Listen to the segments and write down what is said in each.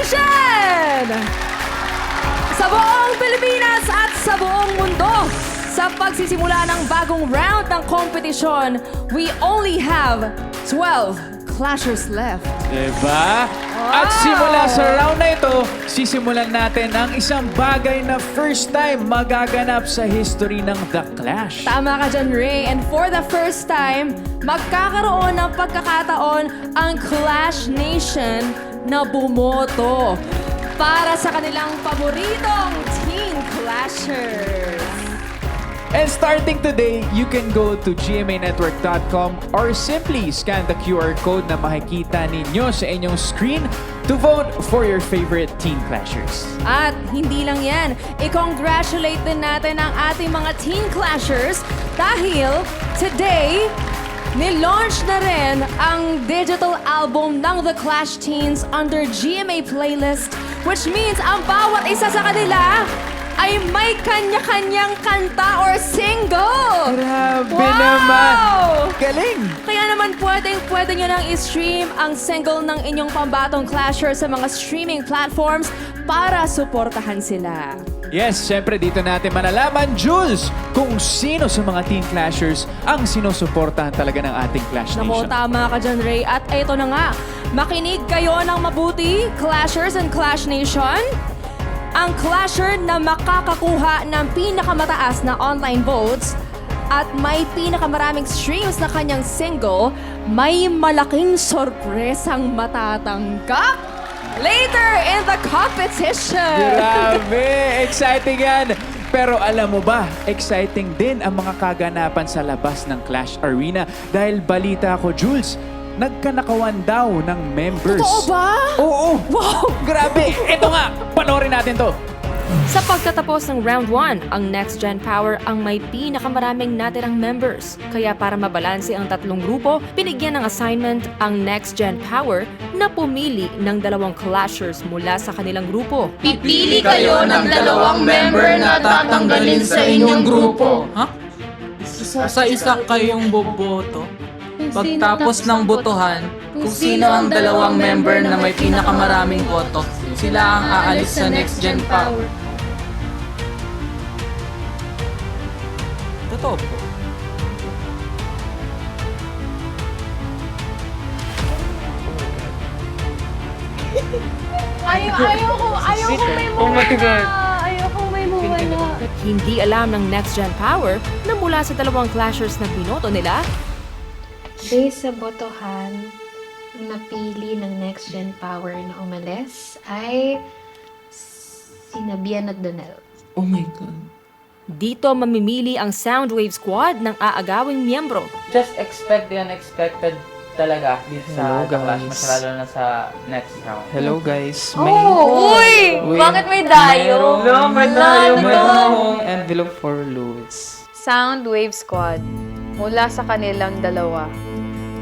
Congratulations! Sa buong Pilipinas at sa buong mundo, sa pagsisimula ng bagong round ng kompetisyon, we only have 12 clashers left. Diba? At simula sa round na ito, sisimulan natin ang isang bagay na first time magaganap sa history ng The Clash. Tama ka dyan, Ray. And for the first time, magkakaroon ng pagkakataon ang Clash Nation na bumoto para sa kanilang paboritong Teen Clashers. And starting today, you can go to gmanetwork.com or simply scan the QR code na makikita ninyo sa inyong screen to vote for your favorite Teen Clashers. At hindi lang yan, i-congratulate din natin ang ating mga Teen Clashers dahil today, nilaunch na rin ang digital album ng The Clash Teens under GMA Playlist, which means ang bawat isa sa kanila ay may kanya-kanyang kanta or single. Grabe Wow! naman! Galing! Kaya naman pwede nyo nang i-stream ang single ng inyong pambatong Clasher sa mga streaming platforms para suportahan sila. Yes, syempre dito natin malalaman, Jules, kung sino sa mga Teen Clashers ang sinusuportahan talaga ng ating Clash Nako, Nation. tama ka dyan, Ray. At eto na nga, makinig kayo ng mabuti, Clashers and Clash Nation. Ang Clasher na makakakuha ng pinakamataas na online votes at may pinakamaraming streams na kanyang single, may malaking sorpresang matatanggap later in the competition. Grabe! Exciting yan! Pero alam mo ba, exciting din ang mga kaganapan sa labas ng Clash Arena dahil balita ko, Jules, nagkanakawan daw ng members. Totoo ba? Oo! Wow! Grabe! Ito nga! Panoorin natin to! Sa pagtatapos ng round 1, ang Next Gen Power ang may pinakamaraming natirang members. Kaya para mabalanse ang tatlong grupo, binigyan ng assignment ang Next Gen Power na pumili ng dalawang clashers mula sa kanilang grupo. Pipili kayo ng dalawang member na tatanggalin sa inyong grupo. Ha? Isa-isa kayong boboto. Pagtapos ng botohan, kung sino ang dalawang member na may pinakamaraming boto, sila ang aalis sa Next Gen Power. Totoo po. Ayoko may mawala. Ayoko may mawala. Hindi alam ng Next Gen Power na mula sa dalawang clashers na binoto nila, Based sa botohan, napili ng Next Gen Power na umalis ay sina Bian at Donel. Oh my God. dito mamimili ang Soundwave Squad ng aagawing miyembro. Just expect the unexpected talaga dito sa Hello, The Clash, guys. mas lalo na sa next round. Hello guys, Uy! Bakit may dayo? mayroong envelope for Louis. Soundwave Squad. Mula sa kanilang dalawa,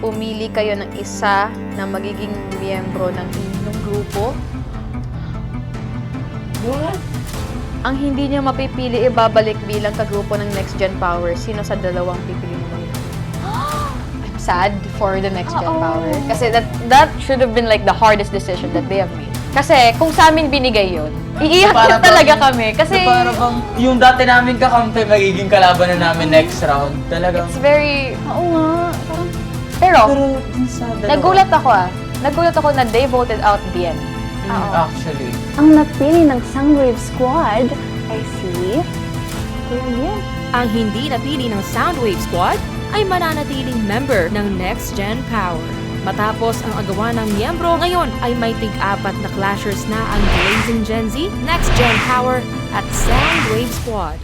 pumili kayo ng isa na magiging miyembro ng inyong grupo. What? Ang hindi niyo mapipili, ibabalik bilang kagrupo ng Next Gen Power. Sino sa dalawang pipili mo ngayon? I'm sad for the Next Gen Power. Kasi that should have been like the hardest decision that they have made. Kasi kung sa amin binigay yun, iiyak Para talaga kami. Kasi Para bang yung dati namin kakampi magiging kalaban na namin next round. Talagang it's very... Oo nga. Pero nagulat ako na they voted out Bien. actually. Ang napili ng Soundwave Squad ay si Kuya Bien. Ang hindi napili ng Soundwave Squad ay mananatiling member ng Next Gen Power. Matapos ang agawa ng miyembro, ngayon ay may tig-apat na clashers na ang Blazing Gen Z, Next Gen Power at Soundwave Squad.